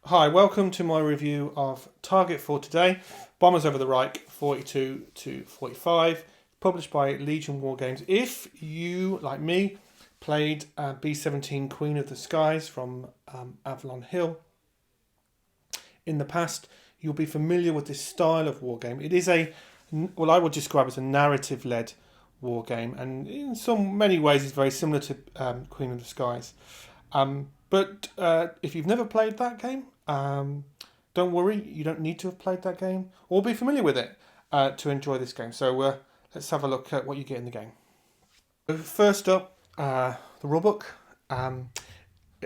Hi, welcome to my review of Target for today. Bombers over the Reich 42 to 45, published by Legion Wargames. If you, like me, played B-17 Queen of the Skies from Avalon Hill in the past, you'll be familiar with this style of wargame. It is I would describe as a narrative-led wargame, and in many ways it's very similar to Queen of the Skies. But if you've never played that game, don't worry, you don't need to have played that game or be familiar with it to enjoy this game. So let's have a look at what you get in the game. First up, the rulebook.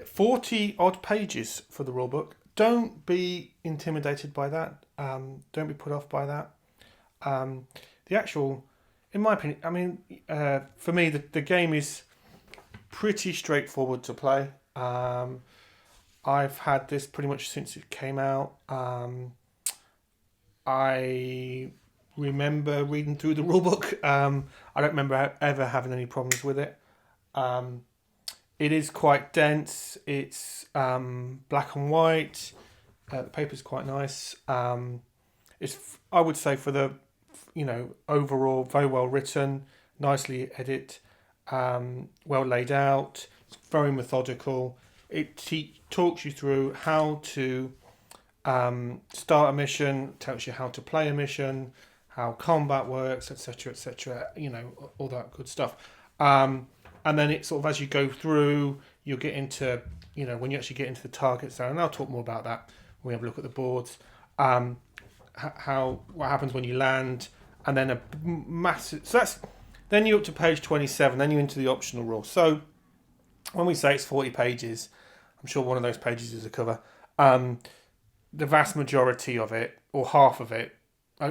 40 odd pages for the rulebook. Don't be intimidated by that. Don't be put off by that. The actual, in my opinion, for me, the game is pretty straightforward to play. I've had this pretty much since it came out. I remember reading through the rulebook. I don't remember ever having any problems with it. It is quite dense. It's black and white. The paper's quite nice. It's, I would say, for the overall very well written, nicely edited, well laid out. It's very methodical. It talks you through how to start a mission, tells you how to play a mission, how combat works, etc., etc. All that good stuff. And then it sort of, as you go through, you'll get into, when you actually get into the target zone, and I'll talk more about that when we have a look at the boards, what happens when you land, and then a massive, then you're up to page 27, then you're into the optional rules. So when we say it's 40 pages, I'm sure one of those pages is a cover. The vast majority of it, or half of it,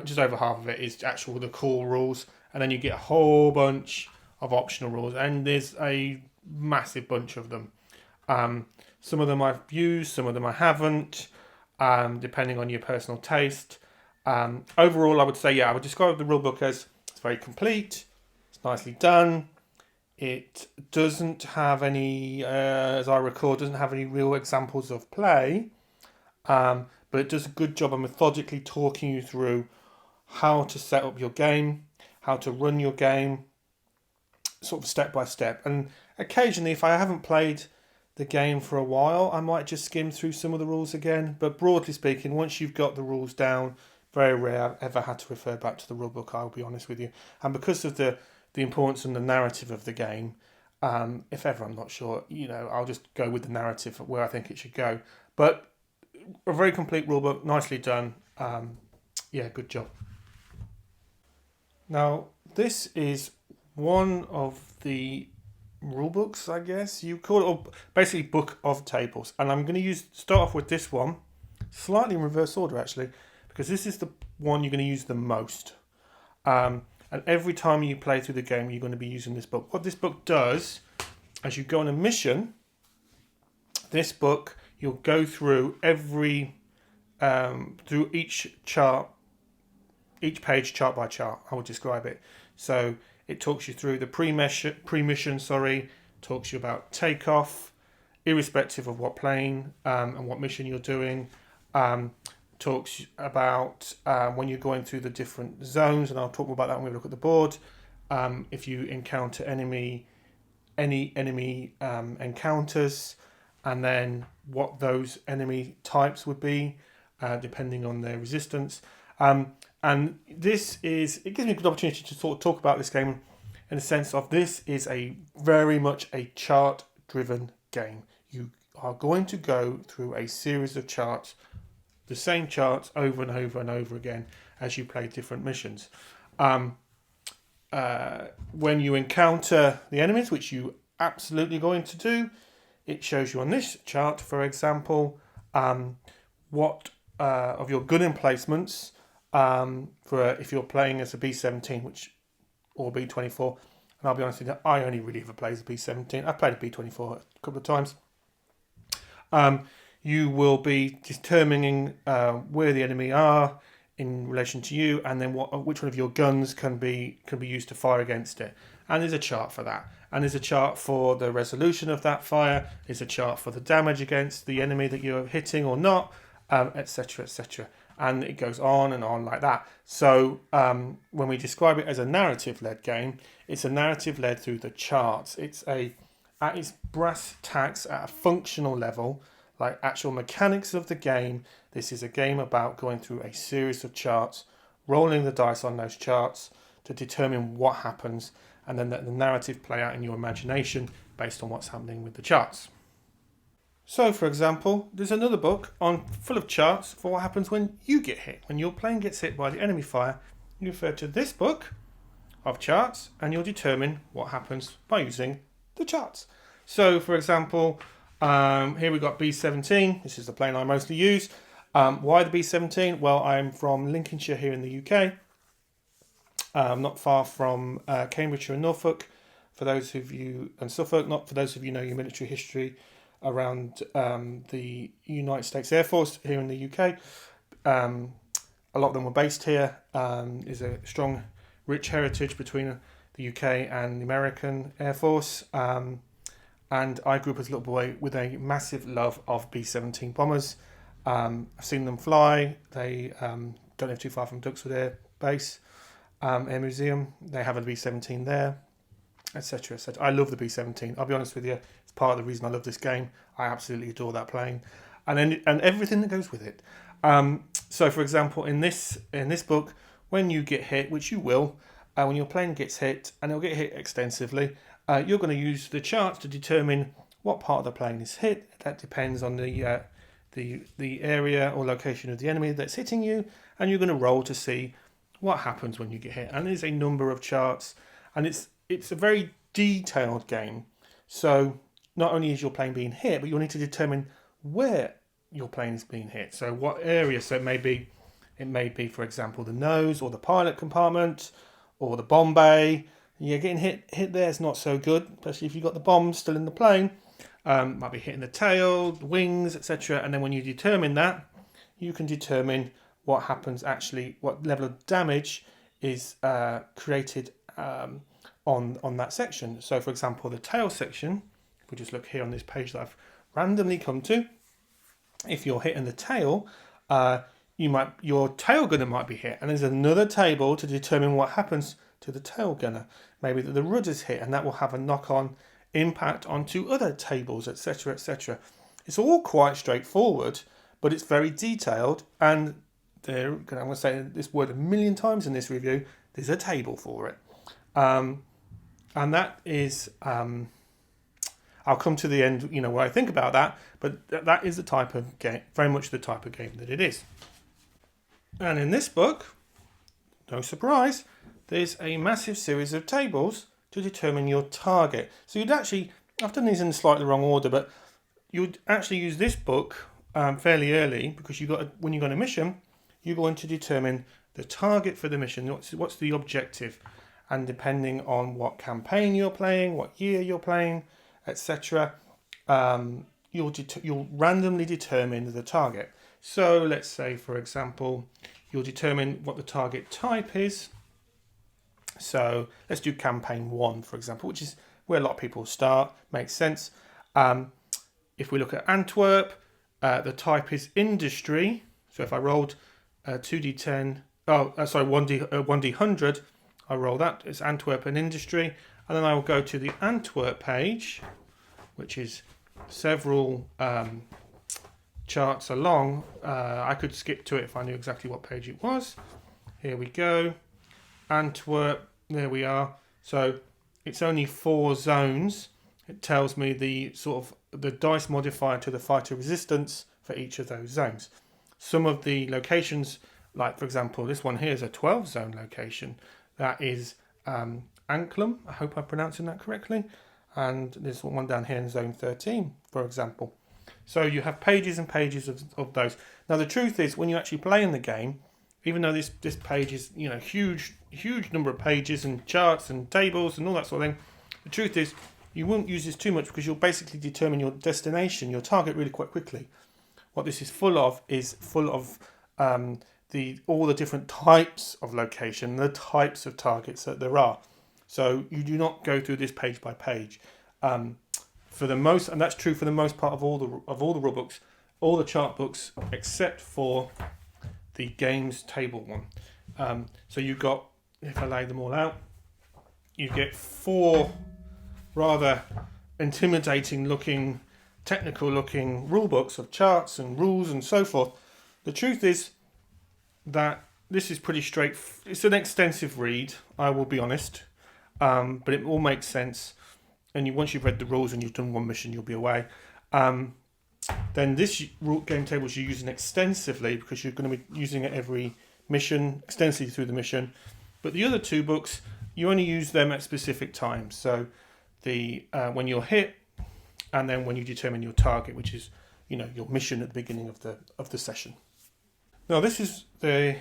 just over half of it, is the core rules, and then you get a whole bunch of optional rules, and there's a massive bunch of them. Some of them I've used, some of them I haven't, depending on your personal taste. Overall, I would say, I would describe the rulebook as it's very complete, it's nicely done. It doesn't have any, as I recall, doesn't have any real examples of play, but it does a good job of methodically talking you through how to set up your game, how to run your game, sort of step by step. And occasionally, if I haven't played the game for a while, I might just skim through some of the rules again. But broadly speaking, once you've got the rules down, very rare I've ever had to refer back to the rulebook, I'll be honest with you. And because of the importance and the narrative of the game, if ever I'm not sure, I'll just go with the narrative where I think it should go. But a very complete rulebook, nicely done. Good job. Now, this is one of the rulebooks, I guess you call it, or basically book of tables. And I'm going to start off with this one, slightly in reverse order actually, because this is the one you're going to use the most. And every time you play through the game, you're going to be using this book. What this book does, as you go on a mission, this book, you'll go through through each page, chart by chart, I would describe it. So it talks you through the pre-mission, talks you about takeoff, irrespective of what plane and what mission you're doing. Talks about when you're going through the different zones, and I'll talk more about that when we look at the board. If you encounter any enemy encounters, and then what those enemy types would be, depending on their resistance. And it gives me a good opportunity to sort of talk about this game in the sense of this is very much a chart-driven game. You are going to go through a series of charts, the same charts over and over and over again as you play different missions. When you encounter the enemies, which you absolutely going to do, it shows you on this chart, for example, what of your gun emplacements for if you're playing as a B-17 or B-24. And I'll be honest with you, I only really ever play as a B-17. I've played a B-24 a couple of times. You will be determining where the enemy are in relation to you, and then which one of your guns can be used to fire against it. And there's a chart for that. And there's a chart for the resolution of that fire. There's a chart for the damage against the enemy that you're hitting or not, etc., etc. And it goes on and on like that. So when we describe it as a narrative-led game, it's a narrative led through the charts. It's at its brass tacks, at a functional level, like actual mechanics of the game. This is a game about going through a series of charts, rolling the dice on those charts to determine what happens, and then let the narrative play out in your imagination based on what's happening with the charts. So, for example, there's another book full of charts for what happens when you get hit. When your plane gets hit by the enemy fire, you refer to this book of charts, and you'll determine what happens by using the charts. So, for example, here we've got B-17. This is the plane I mostly use. Why the B-17? Well, I'm from Lincolnshire here in the UK. Not far from Cambridgeshire and Norfolk. For those of you, and Suffolk, not for those of you who know your military history around the United States Air Force here in the UK. A lot of them were based here. There's a strong, rich heritage between the UK and the American Air Force. And I grew up as a little boy with a massive love of B-17 bombers. I've seen them fly. They don't live too far from Duxford Air Base, Air Museum. They have a B-17 there, etc., etc. I love the B-17. I'll be honest with you, it's part of the reason I love this game. I absolutely adore that plane, and everything that goes with it. So, for example, in this book, when you get hit, which you will, when your plane gets hit, and it'll get hit extensively, you're going to use the charts to determine what part of the plane is hit. That depends on the area or location of the enemy that's hitting you, and you're going to roll to see what happens when you get hit. And there's a number of charts, and it's a very detailed game. So not only is your plane being hit, but you'll need to determine where your plane is being hit. So what area? So it may be, for example, the nose or the pilot compartment or the bomb bay. You're getting hit there. It's not so good, especially if you've got the bombs still in the plane. Might be hitting the tail, the wings, etc. And then when you determine that, you can determine what happens actually, what level of damage is created on that section. So, for example, the tail section, if we just look here on this page that I've randomly come to, if you're hitting the tail, your tail gunner might be hit, and there's another table to determine what happens to the tail gunner. Maybe that the rudder's hit, and that will have a knock-on impact onto other tables, etc., etc. It's all quite straightforward, but it's very detailed, and I'm going to say this word a million times in this review, there's a table for it. And that is, I'll come to the end, where I think about that, but that is the type of game, very much the type of game that it is. And in this book, no surprise, there's a massive series of tables to determine your target. So you'd actually, I've done these in slightly wrong order, but you'd actually use this book fairly early, because when you go on a mission, you're going to determine the target for the mission, what's the objective, and depending on what campaign you're playing, what year you're playing, etc., you'll randomly determine the target. So let's say, for example, you'll determine what the target type is. So let's do campaign 1, for example, which is where a lot of people start. Makes sense. If we look at Antwerp, the type is industry. So if I rolled 1d100, I roll that. It's Antwerp and industry. And then I will go to the Antwerp page, which is several charts along. I could skip to it if I knew exactly what page it was. Here we go. Antwerp, there we are. So it's only 4 zones. It tells me the dice modifier to the fighter resistance for each of those zones. Some of the locations, like for example, this one here is a 12 zone location. That is Anklam. I hope I'm pronouncing that correctly. And there's one down here in zone 13, for example. So you have pages and pages of those. Now the truth is, when you actually play in the game, even though this page is huge number of pages and charts and tables and all that sort of thing, the truth is you won't use this too much, because you'll basically determine your destination, your target, really quite quickly. What this is full of all the different types of location, the types of targets that there are. So you do not go through this page by page. For the most, and that's true for the most part of all the rule books, all the chart books except for the games table one. So you've got, if I lay them all out, you get 4 rather intimidating looking, technical looking rule books of charts and rules and so forth. The truth is that this is pretty straight. It's an extensive read, I will be honest, but it all makes sense. And once you've read the rules and you've done one mission, you'll be away. Then this game tables you're using extensively because you're going to be using it every mission, extensively through the mission. But the other 2 books, you only use them at specific times. So the when you're hit, and then when you determine your target, which is your mission at the beginning of the session. Now this is the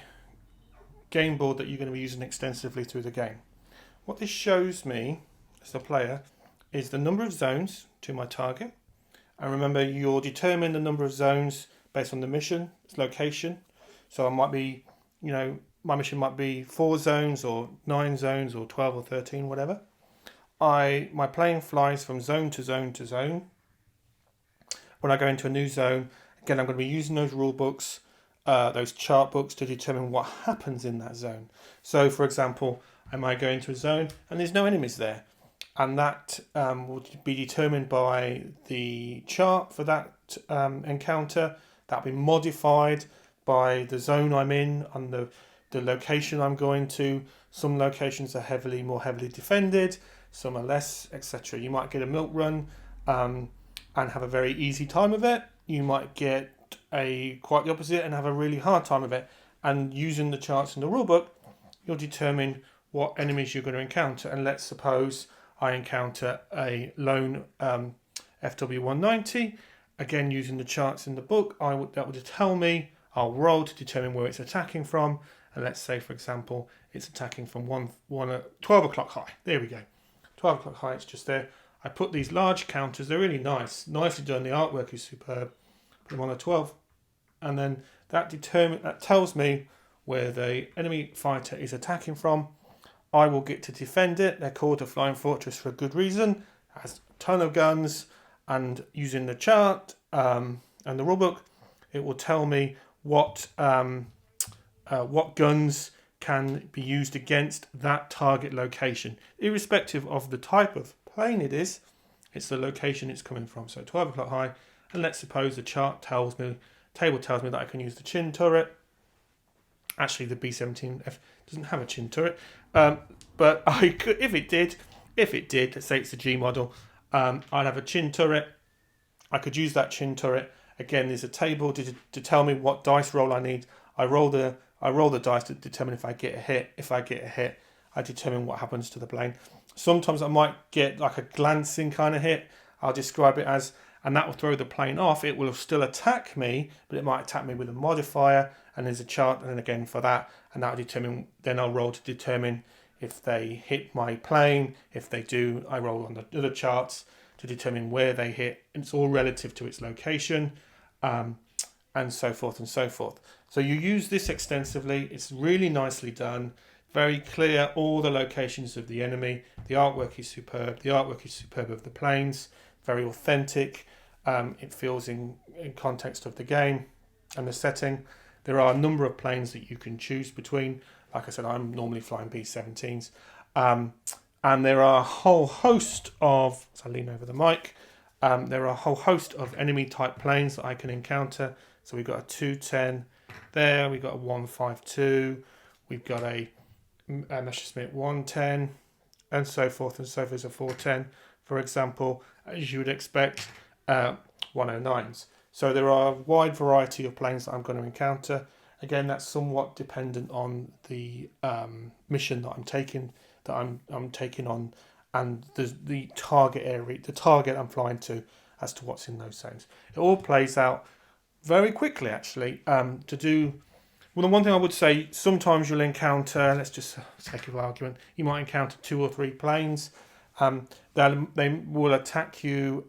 game board that you're going to be using extensively through the game. What this shows me as a player is the number of zones to my target. And remember, you'll determine the number of zones based on the mission, its location. So it might be, my mission might be 4 zones or 9 zones or 12 or 13, whatever. My plane flies from zone to zone to zone. When I go into a new zone, again, I'm going to be using those rule books, those chart books to determine what happens in that zone. So, for example, I might go into a zone and there's no enemies there. And that will be determined by the chart for that encounter. That'll be modified by the zone I'm in and the location I'm going to. Some locations are more heavily defended, some are less, etc. You might get a milk run and have a very easy time of it. You might get quite the opposite and have a really hard time of it. And using the charts in the rulebook, you'll determine what enemies you're going to encounter. And let's suppose I encounter a lone FW190. Again, using the charts in the book, that would tell me, I'll roll to determine where it's attacking from. And let's say, for example, it's attacking from 12 o'clock high. There we go. 12 o'clock high, it's just there. I put these large counters, they're really nice. Nicely done, the artwork is superb. Put them on a 12. And then that tells me where the enemy fighter is attacking from. I will get to defend it. They're called a flying fortress for a good reason. It has a ton of guns, and using the chart and the rulebook, it will tell me what guns can be used against that target location, irrespective of the type of plane it is. It's the location it's coming from. So 12 o'clock high, and let's suppose the table tells me that I can use the chin turret. Actually, the B-17F doesn't have a chin turret, but I could, if it did, let's say it's the G model, I'd have a chin turret. I could use that chin turret. Again, there's a table to tell me what dice roll I need. I roll the dice to determine if I get a hit. If I get a hit, I determine what happens to the plane. Sometimes I might get like a glancing kind of hit. I'll describe it as, and that will throw the plane off. It will still attack me, but it might attack me with a modifier, and there's a chart, and then again for that, and that will determine, then I'll roll to determine if they hit my plane. If they do, I roll on the other charts to determine where they hit. It's all relative to its location, and so forth and so forth. So you use this extensively. It's really nicely done, very clear, all the locations of the enemy. The artwork is superb. The artwork is superb of the planes, very authentic. It feels in context of the game and the setting. There are a number of planes that you can choose between. Like I said, I'm normally flying B-17s. And there are a whole host of, as I lean over the mic, there are a whole host of enemy type planes that I can encounter. So we've got a 210 there, we've got a 152, we've got a Messerschmitt 110, and so forth and so forth. There's a 410, for example, as you would expect, 109s. So there are a wide variety of planes that I'm going to encounter. Again, that's somewhat dependent on the mission that I'm taking on, and the target area, the target I'm flying to, as to what's in those zones. It all plays out very quickly, actually. Well, the one thing I would say, sometimes you'll encounter, let's just take an argument, you might encounter 2 or 3 planes. They will attack you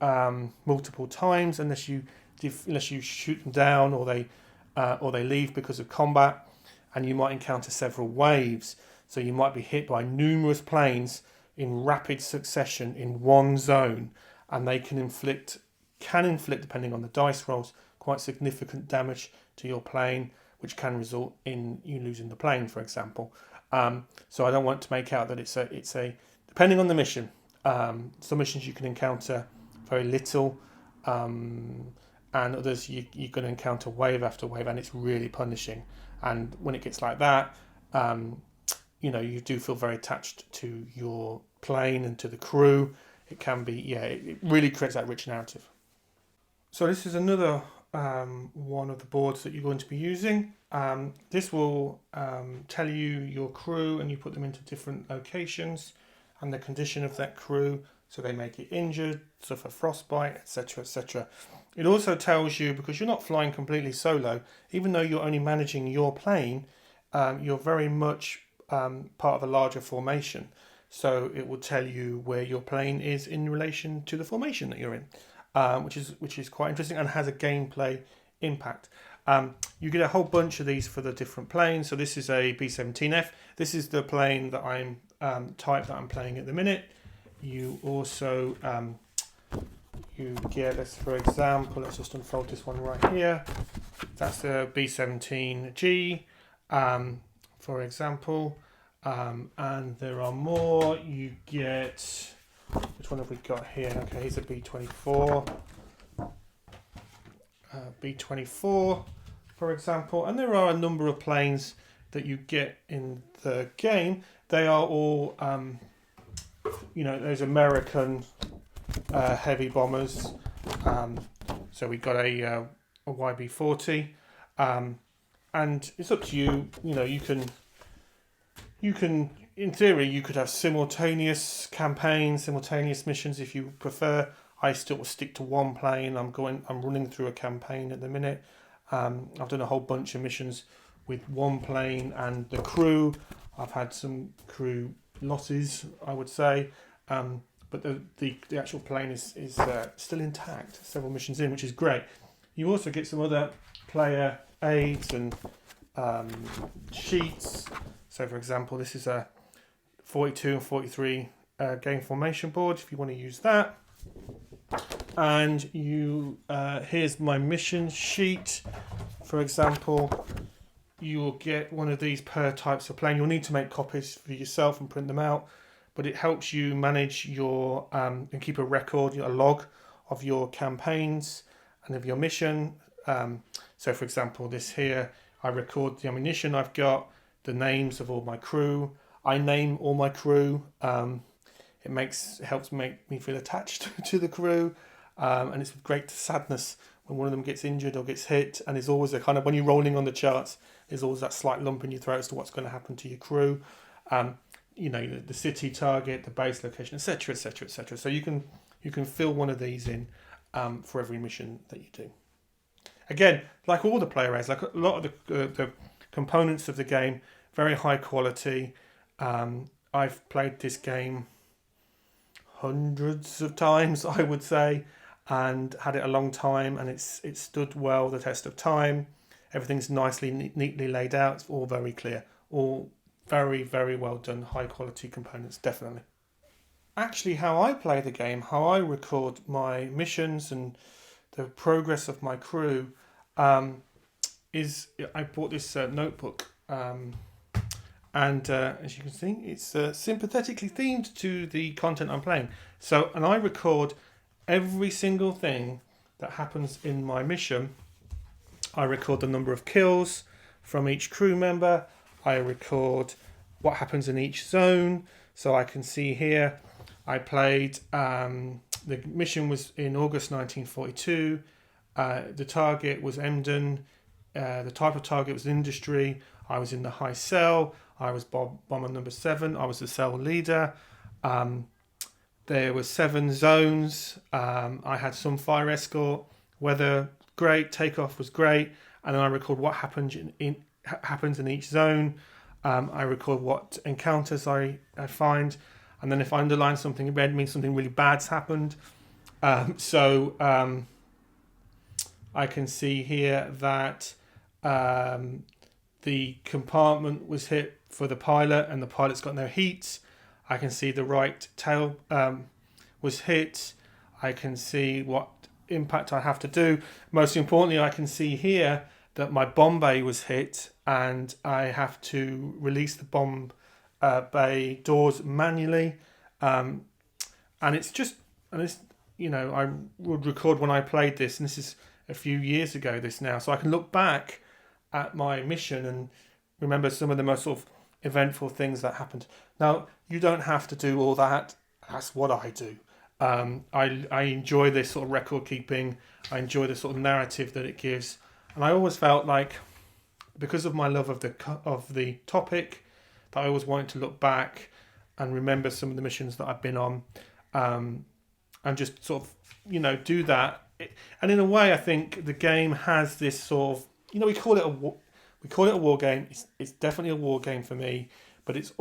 multiple times unless you shoot them down, or they leave because of combat. and you might encounter several waves. So you might be hit by numerous planes in rapid succession in one zone, and they can inflict, depending on the dice rolls, quite significant damage to your plane, which can result in you losing the plane, for example. So I don't want to make out that it's a depending on the mission. Some missions you can encounter very little, and others you're going to encounter wave after wave, and it's really punishing. And when it gets like that, you do feel very attached to your plane and to the crew. It can be, it really creates that rich narrative. So this is another one of the boards that you're going to be using. This will tell you your crew, and you put them into different locations and the condition of that crew, so they may get injured, suffer frostbite, etc., etc. It also tells you, because you're not flying completely solo, even though you're only managing your plane, you're very much part of a larger formation. So it will tell you where your plane is in relation to the formation that you're in, which is quite interesting and has a gameplay impact. You get a whole bunch of these for the different planes. So this is a B-17F. This is the plane that I'm type that I'm playing at the minute. You also you get this, for example, let's just unfold this one right here. That's a B-17G, for example, and there are more. You get, which one have we got here? Okay, here's a B-24. B-24, for example, and there are a number of planes that you get in the game. They are all, those American heavy bombers. So we've got a YB-40, and it's up to you. You can, in theory, you could have simultaneous campaigns, simultaneous missions if you prefer. I still stick to one plane. I'm running through a campaign at the minute. I've done a whole bunch of missions with one plane and the crew. I've had some crew losses, I would say, but the actual plane is still intact. Several missions in, which is great. You also get some other player aids and sheets. So, for example, this is a 42 and 43 game formation board. If you want to use that. And here's my mission sheet. For example, you will get one of these per types of plane. You'll need to make copies for yourself and print them out, but it helps you manage your and keep a record, a log of your campaigns and of your mission. So, for example, this here, I record the ammunition I've got, the names of all my crew. I name all my crew. It helps make me feel attached to the crew, and it's with great sadness when one of them gets injured or gets hit. And there's always a kind of, when you're rolling on the charts, there's always that slight lump in your throat as to what's going to happen to your crew. The city target, the base location, etc., etc., etc. So you can fill one of these in for every mission that you do. Again, like all the player aids, like a lot of the components of the game, very high quality. I've played this game hundreds of times, I would say, and had it a long time, and it stood well the test of time. Everything's nicely, neatly laid out. It's all very clear, all very, very well done, high quality components, definitely. Actually, how I play the game, how I record my missions and the progress of my crew, is I bought this notebook, and as you can see, it's sympathetically themed to the content I'm playing. So, and I record every single thing that happens in my mission. I record the number of kills from each crew member. I record what happens in each zone. So I can see here, I played, the mission was in August 1942. The target was Emden. The type of target was industry. I was in the high cell. I was bomber number 7. I was the cell leader. There were 7 zones. I had some fire escort. Weather great. Takeoff was great. And then I record what happens in each zone. I record what encounters I find. And then if I underline something in red, it means something really bad's happened. So I can see here that the compartment was hit for the pilot and the pilot's got no heat. I can see the right tail was hit. I can see what impact I have to do. Most importantly, I can see here that my bomb bay was hit and I have to release the bomb bay doors manually. And it's just, and it's, I would record when I played this, and this is a few years ago this now, so I can look back at my mission and remember some of the most sort of eventful things that happened. Now, you don't have to do all that. That's what I do. I enjoy this sort of record keeping. I enjoy the sort of narrative that it gives, and I always felt like, because of my love of the topic, that I always wanted to look back and remember some of the missions that I've been on, and just sort of do that. And in a way, I think the game has this sort of we call it a war game. It's definitely a war game for me, but it's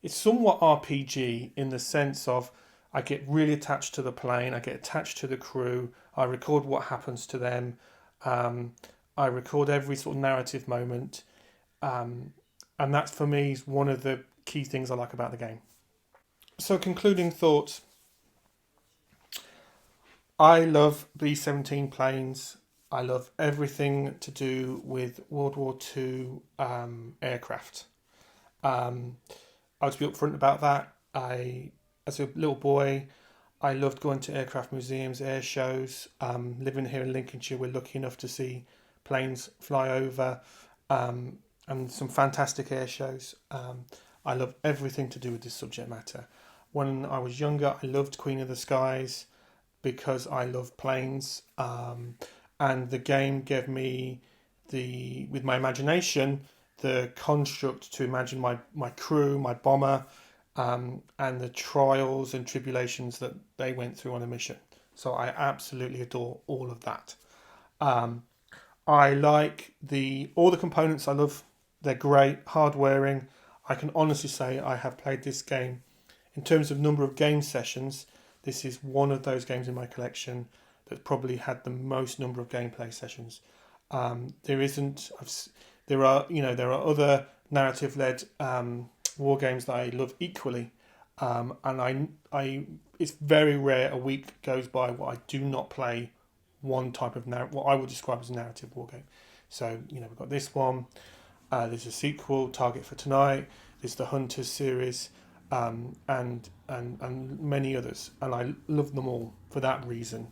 somewhat RPG in the sense of I get really attached to the plane, I get attached to the crew, I record what happens to them, I record every sort of narrative moment, and that for me is one of the key things I like about the game. So concluding thoughts, I love B-17 planes. I love everything to do with World War II aircraft. I'll just be upfront about that. As a little boy, I loved going to aircraft museums, air shows. Living here in Lincolnshire, we're lucky enough to see planes fly over, and some fantastic air shows. I love everything to do with this subject matter. When I was younger, I loved Queen of the Skies because I love planes, and the game gave me with my imagination, the construct to imagine my crew, my bomber, and the trials and tribulations that they went through on a mission. So I absolutely adore all of that. I like all the components. I love, they're great, hard wearing. I can honestly say I have played this game, in terms of number of game sessions, this is one of those games in my collection that probably had the most number of gameplay sessions. There are other narrative-led war games that I love equally, and it's very rare a week goes by where I do not play one type of what I would describe as a narrative war game. So we've got this one. There's a sequel, Target for Tonight. There's the Hunters series, and many others, and I love them all for that reason.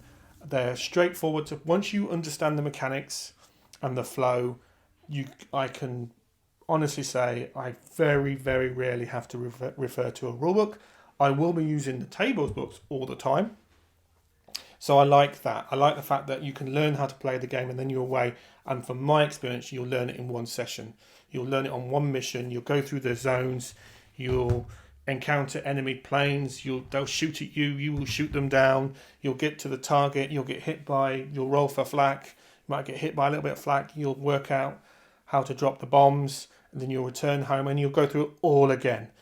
They're straightforward. Once you understand the mechanics and the flow, I can honestly say I very, very rarely have to refer to a rulebook. I will be using the tables books all the time. So I like that. I like the fact that you can learn how to play the game and then you're away. And from my experience, you'll learn it in one session. You'll learn it on one mission. You'll go through the zones. You'll encounter enemy planes. They'll shoot at you. You will shoot them down. You'll get to the target. You'll get hit you'll roll for flak. You might get hit by a little bit of flak. You'll work out how to drop the bombs. And then you'll return home and you'll go through it all again.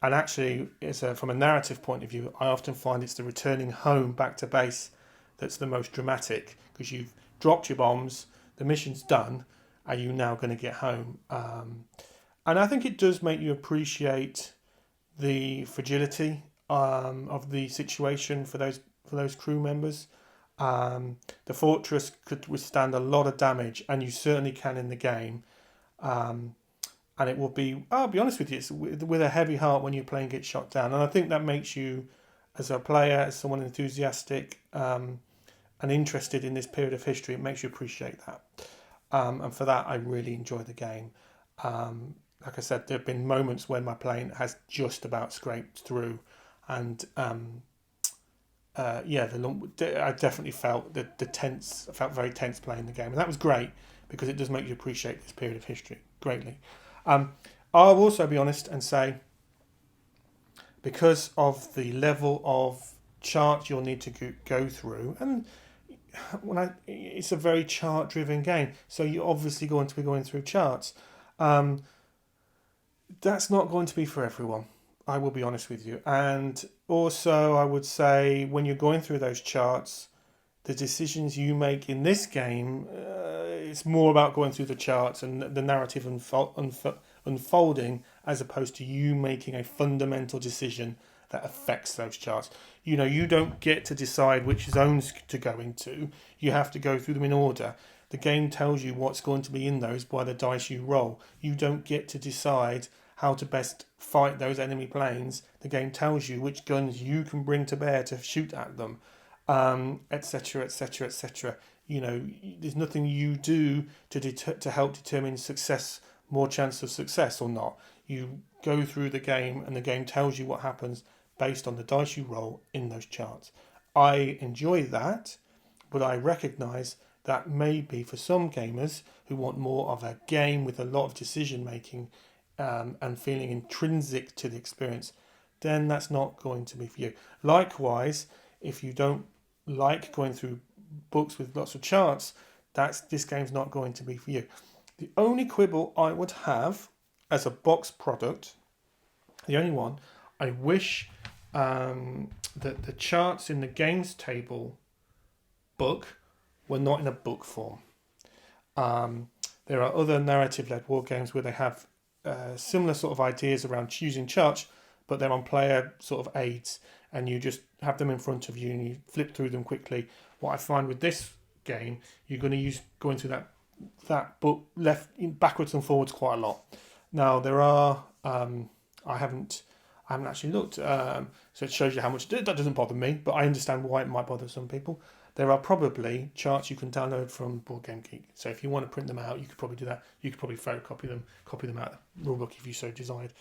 And actually, from a narrative point of view, I often find it's the returning home back to base that's the most dramatic, because you've dropped your bombs, the mission's done, are you now going to get home? And I think it does make you appreciate the fragility of the situation for those crew members. The fortress could withstand a lot of damage, and you certainly can in the game. And it will be, I'll be honest with you, it's with a heavy heart when your plane gets shot down. And I think that makes you, as a player, as someone enthusiastic and interested in this period of history, it makes you appreciate that. And for that, I really enjoy the game. Like I said, there have been moments when my plane has just about scraped through. And I definitely felt I felt very tense playing the game. And that was great, because it does make you appreciate this period of history greatly. I'll also be honest and say, because of the level of charts you'll need to go through, and it's a very chart-driven game, so you're obviously going to be going through charts. That's not going to be for everyone, I will be honest with you. And also, I would say, when you're going through those charts, the decisions you make in this game, it's more about going through the charts and the narrative unfolding, as opposed to you making a fundamental decision that affects those charts. You don't get to decide which zones to go into. You have to go through them in order. The game tells you what's going to be in those by the dice you roll. You don't get to decide how to best fight those enemy planes. The game tells you which guns you can bring to bear to shoot at them, etc., etc., etc. There's nothing you do to help determine success, more chance of success or not. You go through the game, and the game tells you what happens based on the dice you roll in those charts. I enjoy that, but I recognise that maybe for some gamers who want more of a game with a lot of decision making and feeling intrinsic to the experience, then that's not going to be for you. Likewise, if you don't like going through books with lots of charts, this game's not going to be for you. The only quibble I would have as a box product, the only one, I wish that the charts in the games table book were not in a book form. There are other narrative-led war games where they have similar sort of ideas around choosing charts, but they're on player sort of aids, and you just have them in front of you and you flip through them quickly. What I find with this game, you're going to use going through that book backwards and forwards quite a lot. Now there are I haven't actually looked, so it shows you how much that doesn't bother me, but I understand why it might bother some people. There are probably charts you can download from Board Game Geek. So if you want to print them out, you could probably do that. You could probably photocopy them, copy them out of the rulebook if you so desired.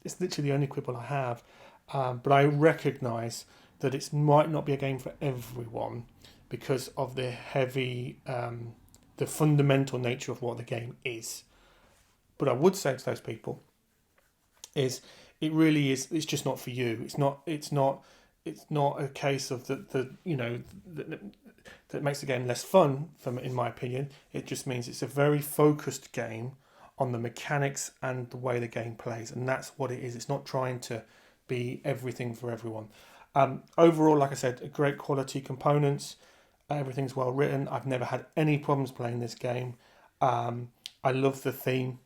It's literally the only quibble I have. But I recognise that it might not be a game for everyone because of the heavy, the fundamental nature of what the game is. But I would say to those people is it really is. It's just not for you. It's not a case of that makes the game less fun, in my opinion. It just means it's a very focused game on the mechanics and the way the game plays, and that's what it is. It's not trying to be everything for everyone. Overall, like I said, great quality components. Everything's well written. I've never had any problems playing this game. I love the theme.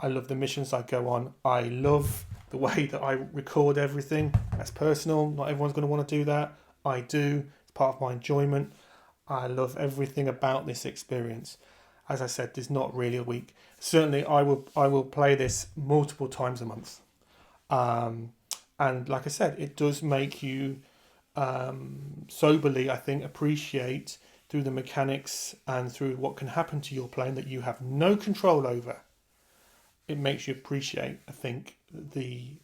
I love the missions I go on. I love the way that I record everything. That's personal. Not everyone's going to want to do that. I do. It's part of my enjoyment. I love everything about this experience. As I said, there's not really a week. Certainly, I will play this multiple times a month. And like I said, it does make you soberly, I think, appreciate through the mechanics and through what can happen to your plane that you have no control over. It makes you appreciate, I think, the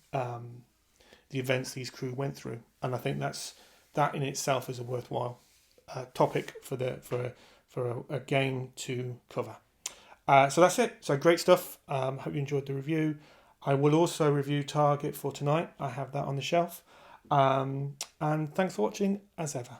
events these crew went through, and I think that in itself is a worthwhile topic for a game to cover. So that's it. So great stuff. Hope you enjoyed the review. I will also review Target for tonight. I have that on the shelf. And thanks for watching as ever.